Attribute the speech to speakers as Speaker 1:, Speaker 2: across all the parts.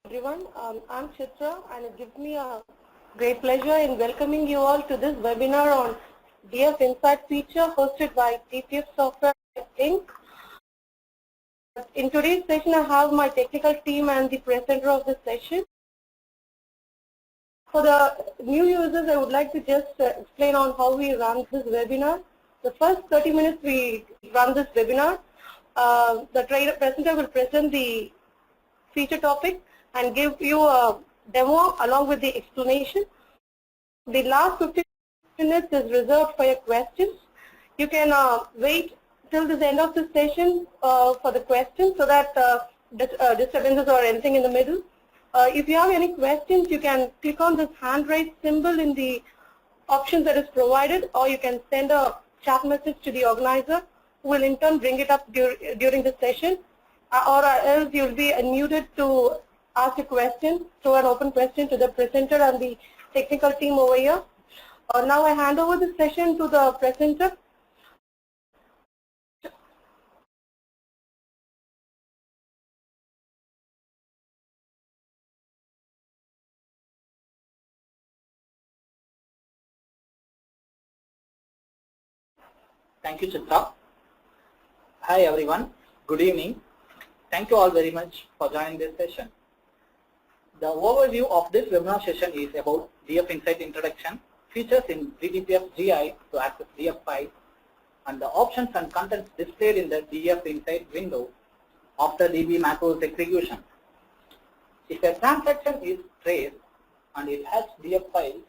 Speaker 1: Everyone, I'm Chitra and it gives me a great pleasure in welcoming you all to this webinar on DFInsight feature hosted by TPF Software Inc. In today's session, I have my technical team and the presenter of the session. For the new users, I would like to just explain on how we run this webinar. The first 30 minutes we run this webinar. The presenter will present the feature topic and give you a demo along with the explanation. The last 15 minutes is reserved for your questions. You can wait till the end of the session for the questions so that disturbances or anything in the middle. If you have any questions, you can click on this hand raise symbol in the options that is provided, or you can send a chat message to the organizer who will in turn bring it up during the session, or else you'll be unmuted to ask a question, throw an open question to the presenter and the technical team over here. Now I hand over the session to the presenter.
Speaker 2: Thank you, Chitra. Hi everyone, good evening. Thank you all very much for joining this session. The overview of this webinar session is about DFInsight introduction, features in zTPFGI to access DF files, and the options and contents displayed in the DFInsight window after DB macros execution. If a transaction is traced and it has DF files,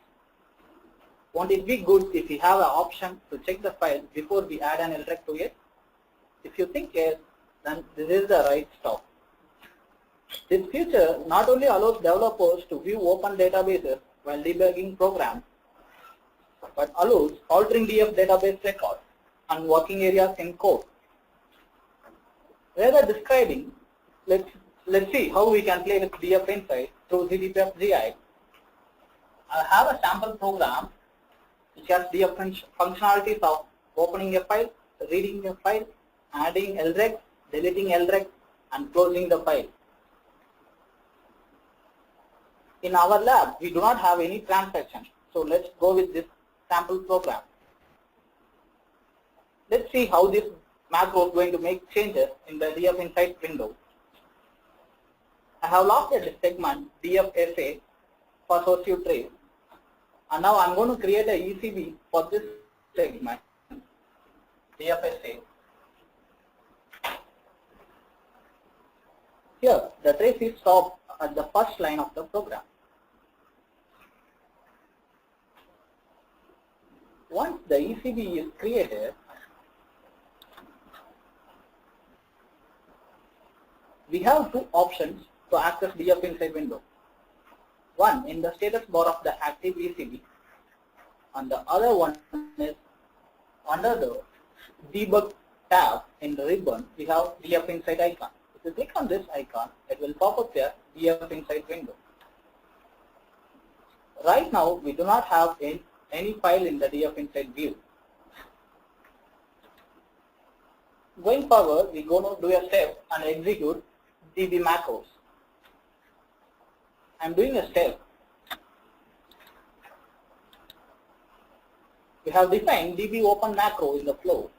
Speaker 2: won't it be good if we have an option to check the file before we add an LREC to it? If you think yes, then this is the right stop. This feature not only allows developers to view open databases while debugging programs, but allows altering DF database records and working areas in code. Rather describing, let's see how we can play with DFInsight through zTPFGI. I have a sample program which has DF functionalities of opening a file, reading a file, adding LREC, deleting LREC, and closing the file. In our lab, we do not have any transactions, so let's go with this sample program. Let's see how this macro is going to make changes in the DFInsight window. I have logged a segment DFSA for source view trace, and now I'm going to create a ECB for this segment DFSA. Here, the trace is stopped at the first line of the program. Once the ECB is created, we have two options to access DFInsight window. One in the status bar of the active ECB, and the other one is under the debug tab in the ribbon. We have DFInsight icon. If you click on this icon, it will pop up the DFInsight window. Right now, we do not have any file in the DFInsight view. Going forward, we're going to do a step and execute DB macros. I'm doing a step. We have defined DB open macro in the flow.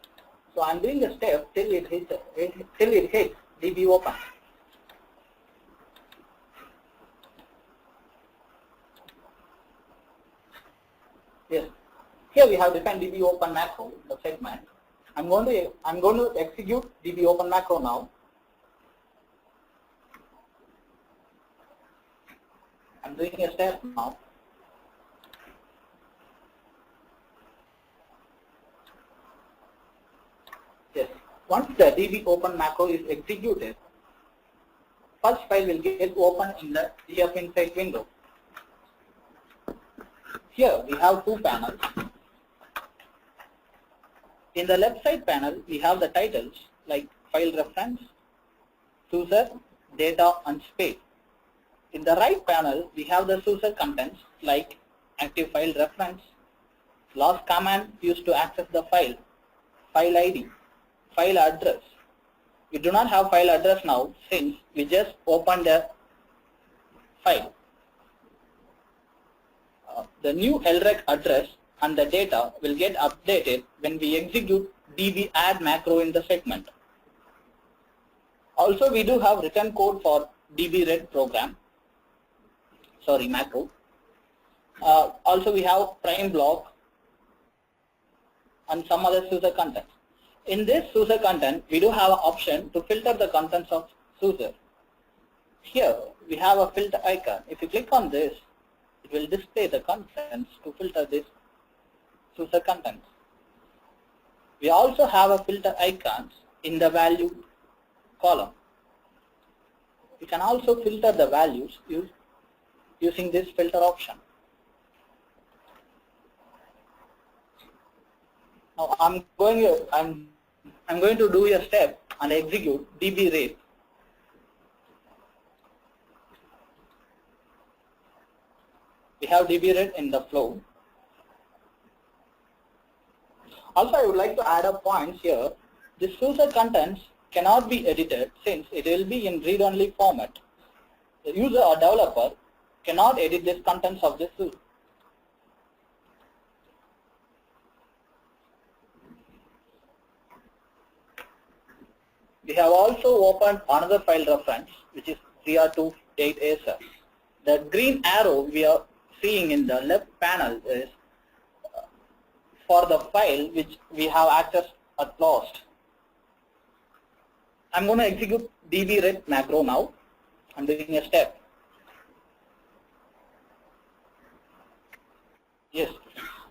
Speaker 2: So I'm doing a step till it hits DB open. Yes. Here we have defined DB open macro, the segment. I'm going to execute DB open macro now. I'm doing a step now. Yes. Once the DB open macro is executed, first file will get open in the DFInsight window. Here we have two panels. In the left side panel, we have the titles like file reference, user, data, and space. In the right panel, we have the user contents like active file reference, last command used to access the file, file ID, file address. We do not have file address now since we just opened a file. The new LREC address and the data will get updated when we execute db add macro in the segment. Also, we do have written code for db-read program, macro. Also, we have prime block and some other SUSE content. In this SUSE content, we do have an option to filter the contents of SUSE. Here, we have a filter icon. If you click on this, it will display the contents to filter this SUSE contents. We also have a filter icons in the value column. You can also filter the values using this filter option. Now I'm going to do a step and execute db-read. We have db-read in the flow. Also, I would like to add a point here. This SUSE contents cannot be edited since it will be in read-only format. The user or developer cannot edit this contents of this SUSE. We have also opened another file reference, which is 3R28ASF. The green arrow we are seeing in the left panel is for the file which we have access at last. I'm going to execute db-read macro now. I'm doing a step. Yes,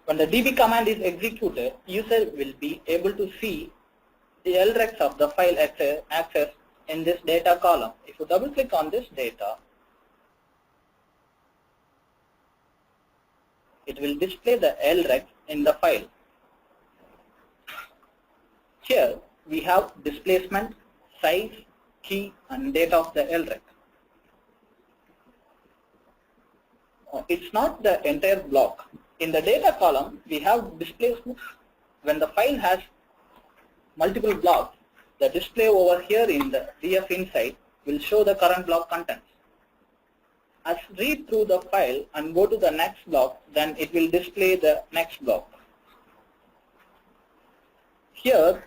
Speaker 2: when the db command is executed, user will be able to see the LRECs of the file access in this data column. If you double click on this data, it will display the LREC in the file. Here we have displacement, size, key and date of the LREC. It's not the entire block. In the data column, we have displacement. When the file has multiple blocks, the display over here in the DFInsight will show the current block contents. As read through the file and go to the next block, then it will display the next block. Here,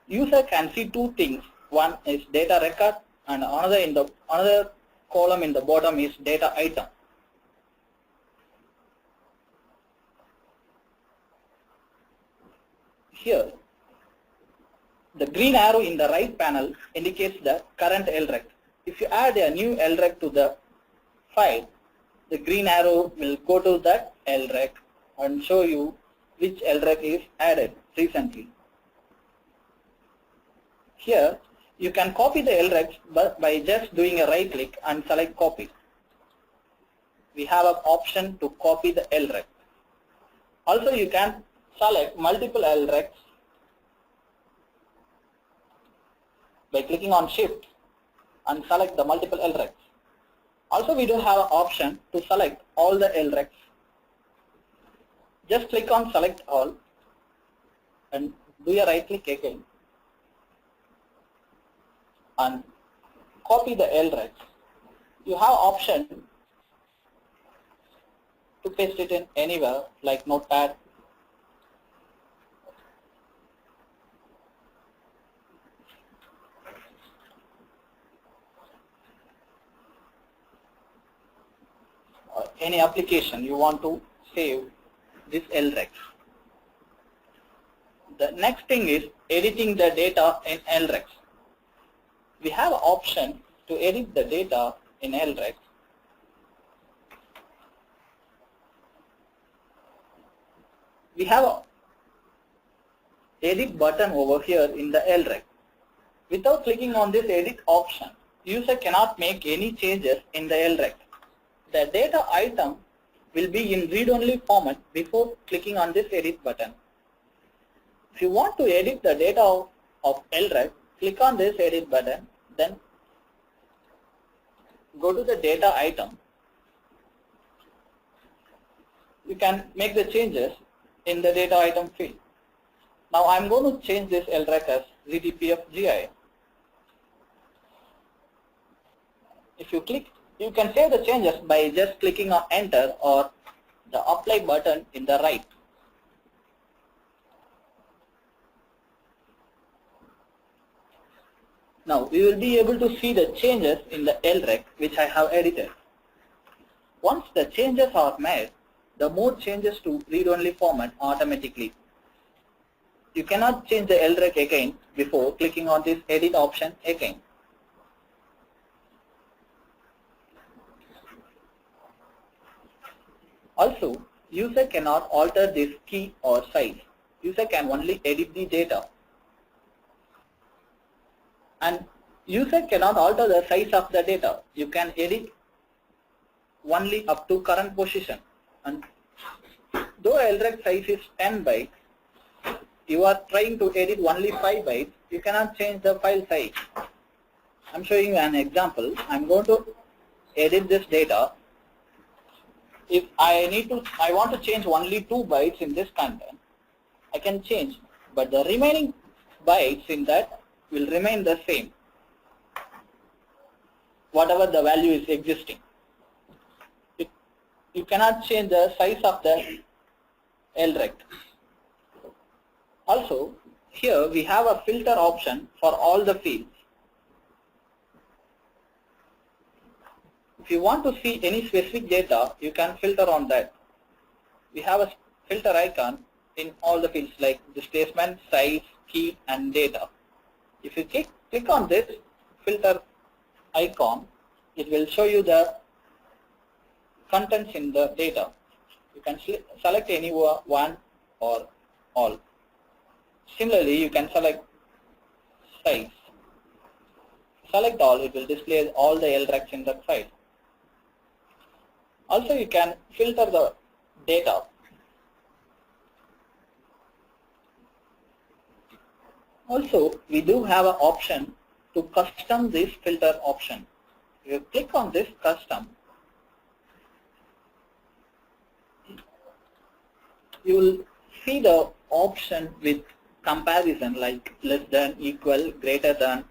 Speaker 2: user can see two things. One is data record and another column in the bottom is data item. Here, the green arrow in the right panel indicates the current LREC. If you add a new LREC to the file, the green arrow will go to that LREC and show you which LREC is added recently. Here, you can copy the LRECs by just doing a right click and select copy. We have an option to copy the LREC. Also, you can select multiple LRECs by clicking on shift and select the multiple LRECs. Also, we do have an option to select all the LRECs. Just click on select all and do a right click again and copy the LRECs. You have option to paste it in anywhere like Notepad. Any application you want to save this LREC. The next thing is editing the data in LRECs. We have an option to edit the data in LRECs. We have an edit button over here in the LREC. Without clicking on this edit option, user cannot make any changes in the LREC. The data item will be in read-only format before clicking on this edit button. If you want to edit the data of LREC, click on this edit button, then go to the data item. You can make the changes in the data item field. Now I am going to change this LREC as zTPFGI. If you click You can save the changes by just clicking on enter or the apply button in the right. Now we will be able to see the changes in the LREC which I have edited. Once the changes are made, the mode changes to read-only format automatically. You cannot change the LREC again before clicking on this edit option again. Also, user cannot alter this key or size. User can only edit the data. And user cannot alter the size of the data. You can edit only up to current position. And though LREC size is 10 bytes, you are trying to edit only 5 bytes, you cannot change the file size. I'm showing you an example. I'm going to edit this data. If I want to change only 2 bytes in this content, I can change, but the remaining bytes in that will remain the same, whatever the value is existing. You cannot change the size of the LREC. Also, here we have a filter option for all the fields. If you want to see any specific data, you can filter on that. We have a filter icon in all the fields like displacement, size, key, and data. If you click on this filter icon, it will show you the contents in the data. You can select any one or all. Similarly, you can select size. Select all, it will display all the LRECs in the file. Also, you can filter the data. Also, we do have an option to custom this filter option. If you click on this custom, you will see the option with comparison like less than, equal, greater than.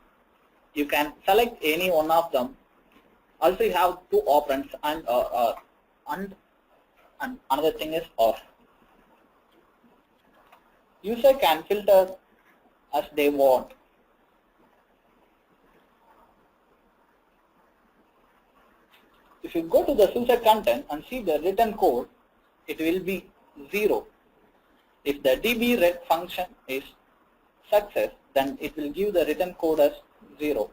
Speaker 2: You can select any one of them. Also, you have two operands and another thing is off. User can filter as they want. If you go to the user content and see the written code, it will be 0. If the DB read function is success, then it will give the written code as 0.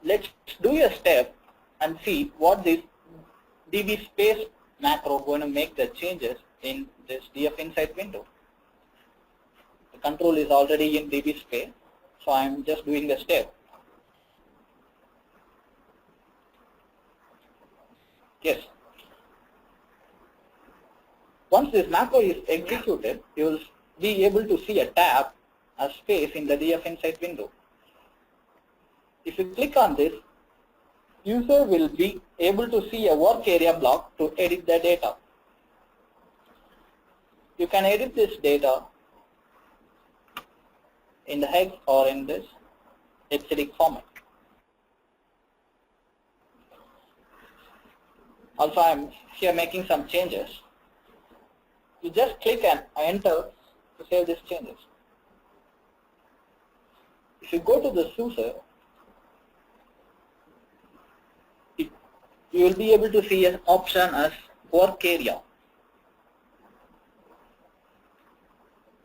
Speaker 2: Let's do a step and see what this DB space macro going to make the changes in this DFInsight window. The control is already in DB space, so I'm just doing the step. Yes. Once this macro is executed, you will be able to see a tab, a space in the DFInsight window. If you click on this, user will be able to see a work area block to edit the data. You can edit this data in the hex or in this hexadic format. Also, I'm here making some changes. You just click and enter to save these changes. If you go to the user, you will be able to see an option as work area.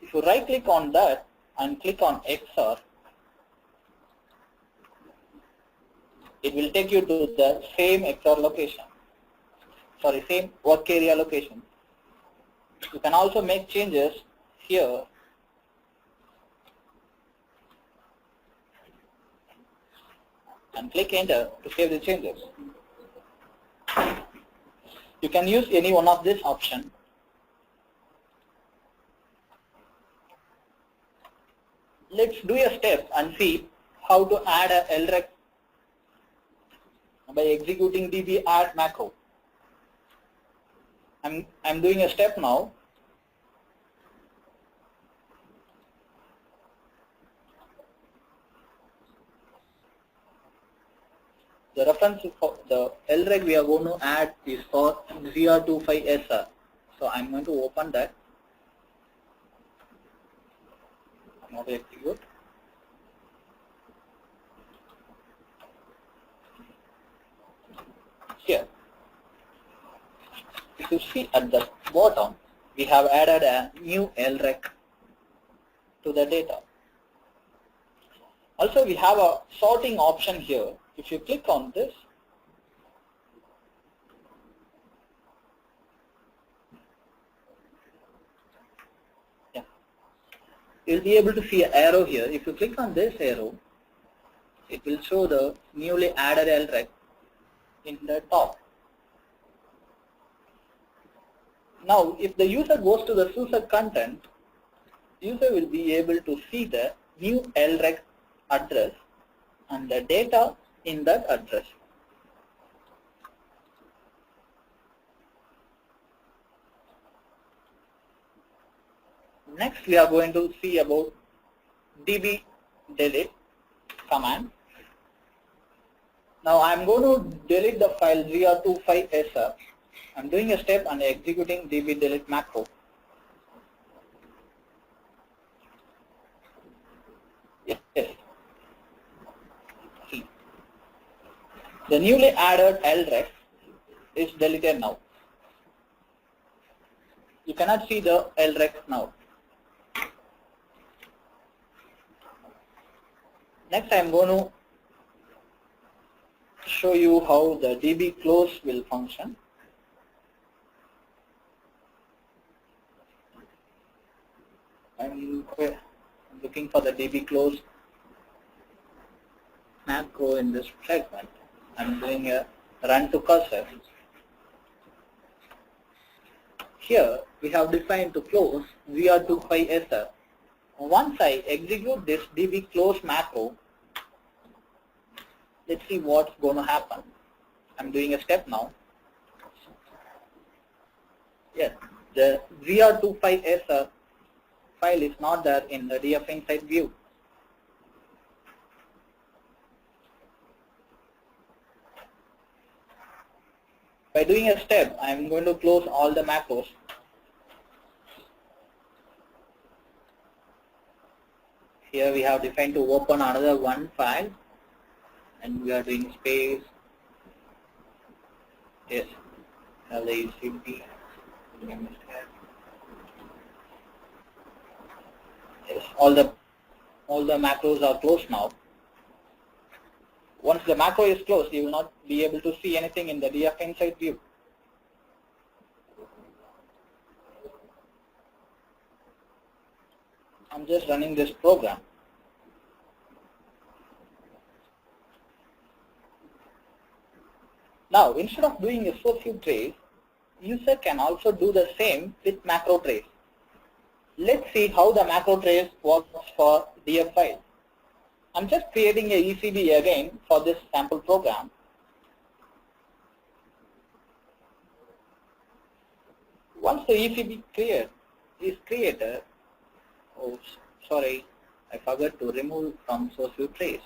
Speaker 2: If you right click on that and click on XR, it will take you to the same XR location. Sorry, same work area location. You can also make changes here. And click enter to save the changes. You can use any one of this option. Let's do a step and see how to add a LREC by executing db add macro. I'm doing a step now. The reference for the LREG we are going to add is for ZR25SR. So I'm going to open that. Now to execute. Here, if you see at the bottom, we have added a new LREG to the data. Also, we have a sorting option here. If you click on this, you'll be able to see an arrow here. If you click on this arrow, it will show the newly added LREG in the top. Now, if the user goes to the user content, user will be able to see the new LREG address and the data in that address. Next, we are going to see about db delete command. Now, I am going to delete the file ZR25SR. I am doing a step and executing db delete macro. Yes. See, the newly added LREG is deleted now. You cannot see the LREG now. Next, I am going to show you how the db close will function. I'm looking for the db close macro in this segment. I'm doing a run to cursor. Here we have defined to close ZR25SR. Once I execute this db close macro, let's see what's going to happen. I'm doing a step now. Yes, the ZR25SR file is not there in the DFInsight view. By doing a step, I'm going to close all the macros. Here we have defined to open another one file, and we are doing space. Yes, now the ECP. Yes, all the macros are closed now. Once the macro is closed, you will not be able to see anything in the DFInsight view. I'm just running this program. Now, instead of doing a source view trace, user can also do the same with macro trace. Let's see how the macro trace works for DF file. I'm just creating a ECB again for this sample program. Once the ECB is created, oh sorry, I forgot to remove from source view trace.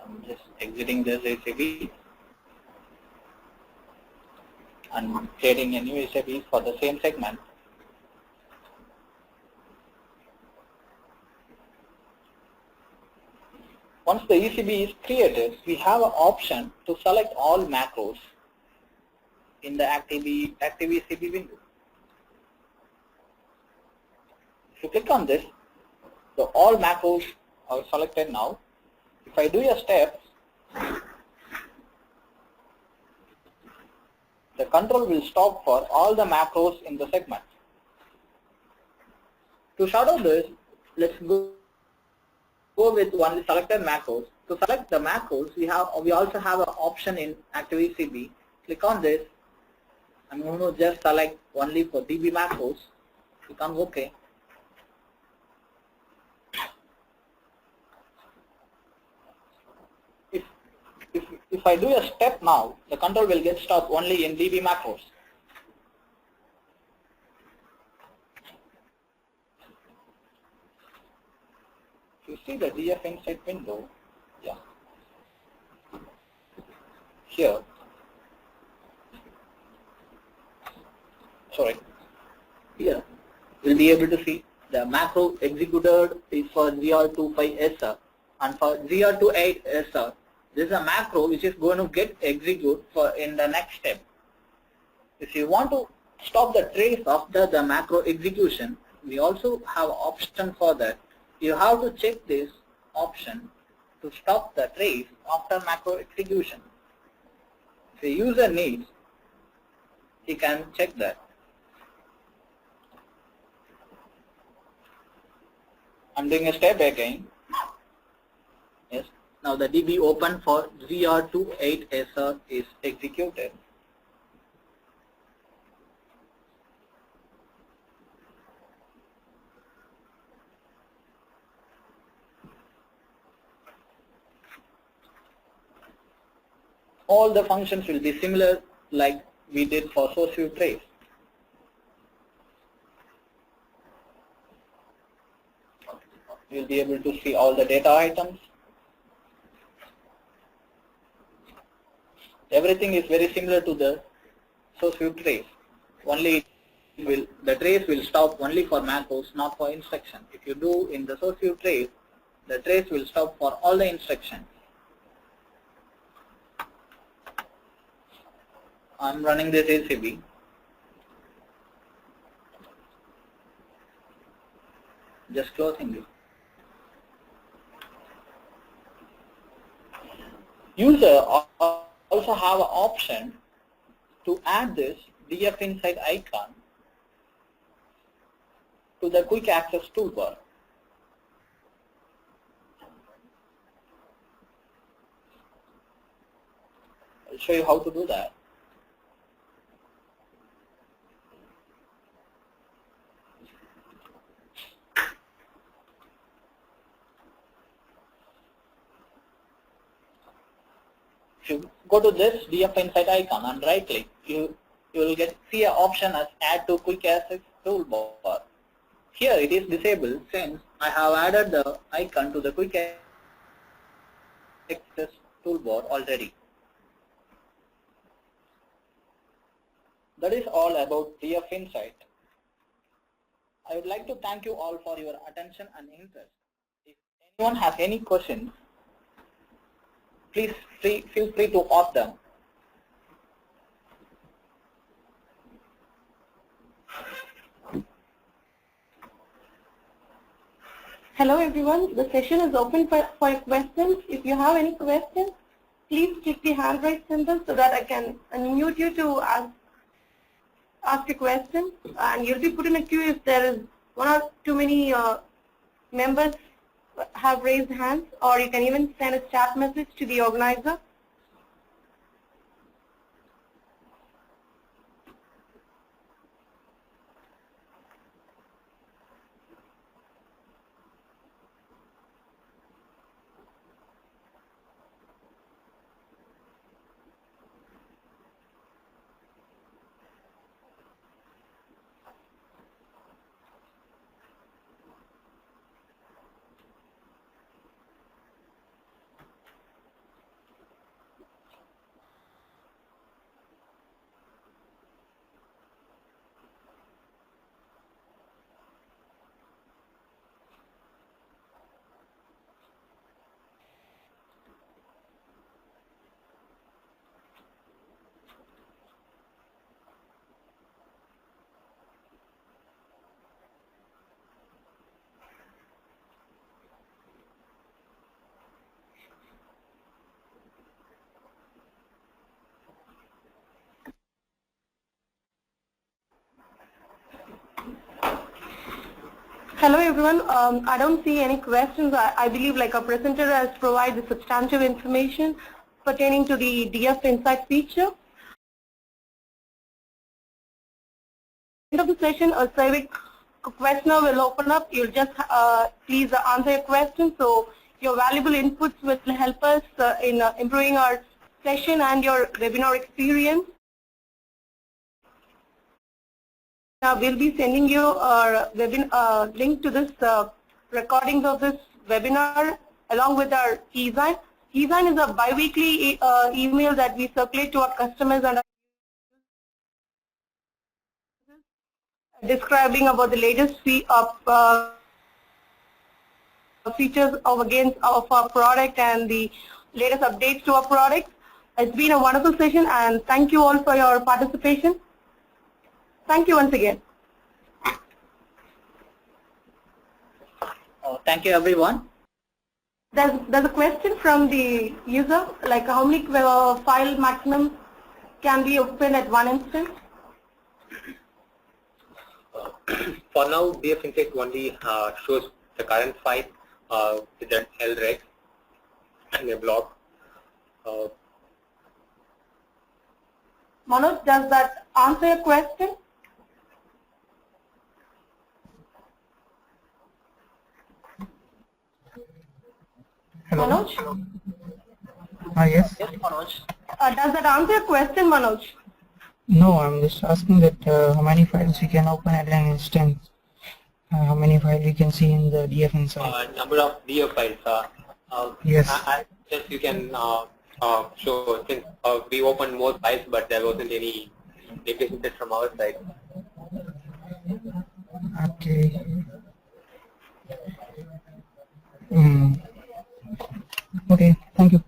Speaker 2: I'm just exiting this ECB and creating a new ECB for the same segment. Once the ECB is created, we have an option to select all macros in the active ECB window. If you click on this, the all macros are selected now. If I do a step, the control will stop for all the macros in the segment. To shadow this, let's go with only selected macros. To select the macros, we also have an option in Active ECB. Click on this. I'm going to just select only for DB macros. Click on OK. If I do a step now, the control will get stopped only in DB macros. you see the DFInsight window, yeah, here, sorry, here, you'll be able to see the macro executed is for ZR25SR, and for ZR28SR, this is a macro which is going to get executed for in the next step. If you want to stop the trace after the macro execution, we also have an option for that. You have to check this option to stop the trace after macro execution. If the user needs, he can check that. I'm doing a step again. Yes. Now the DB open for ZR28SR is executed. All the functions will be similar like we did for source view trace. You'll be able to see all the data items. Everything is very similar to the source view trace. Only the trace will stop only for macros, not for instruction. If you do in the source view trace, the trace will stop for all the instructions. I'm running this ACB. Just closing it. User also have an option to add this DFInsight icon to the quick access toolbar. I'll show you how to do that. If you go to this DFInsight icon and right click, you will see an option as add to quick access toolbar. Here it is disabled since I have added the icon to the quick access toolbar already. That is all about DFInsight. I would like to thank you all for your attention and interest. If anyone has any questions, please feel free to ask them.
Speaker 1: Hello everyone, the session is open for questions. If you have any questions, please click the hand raise symbol so that I can unmute you to ask a question, and you'll be put in a queue if there is one or too many members have raised hands, or you can even send a chat message to the organizer. Hello everyone, I don't see any questions. I believe like our presenter has provided substantive information pertaining to the DFInsight feature. At the end of the session, a survey questionnaire will open up. You'll just please answer your questions. So your valuable inputs will help us in improving our session and your webinar experience. We'll be sending you a link to this recordings of this webinar along with our e-sign. E-sign is a bi-weekly email that we circulate to our customers and describing about the latest features of our product and the latest updates to our product. It's been a wonderful session, and thank you all for your participation. Thank you once again.
Speaker 2: Thank you, everyone.
Speaker 1: There's a question from the user, like how many file maximum can be opened at one instance?
Speaker 3: For now, DFInsight only shows the current file with an LREG and a block.
Speaker 1: Manoj, does that answer your question?
Speaker 4: Hello.
Speaker 1: Manoj?
Speaker 4: Yes.
Speaker 2: Yes, Manoj.
Speaker 1: Does that answer your question, Manoj?
Speaker 4: No, I'm just asking that how many files we can open at an instance. How many files we can see in the DFInsight?
Speaker 3: Number of DF files.
Speaker 4: Yes.
Speaker 3: Just you can show, since we opened more files, but there wasn't any deficiencies from our side.
Speaker 4: Okay. Okay, thank you.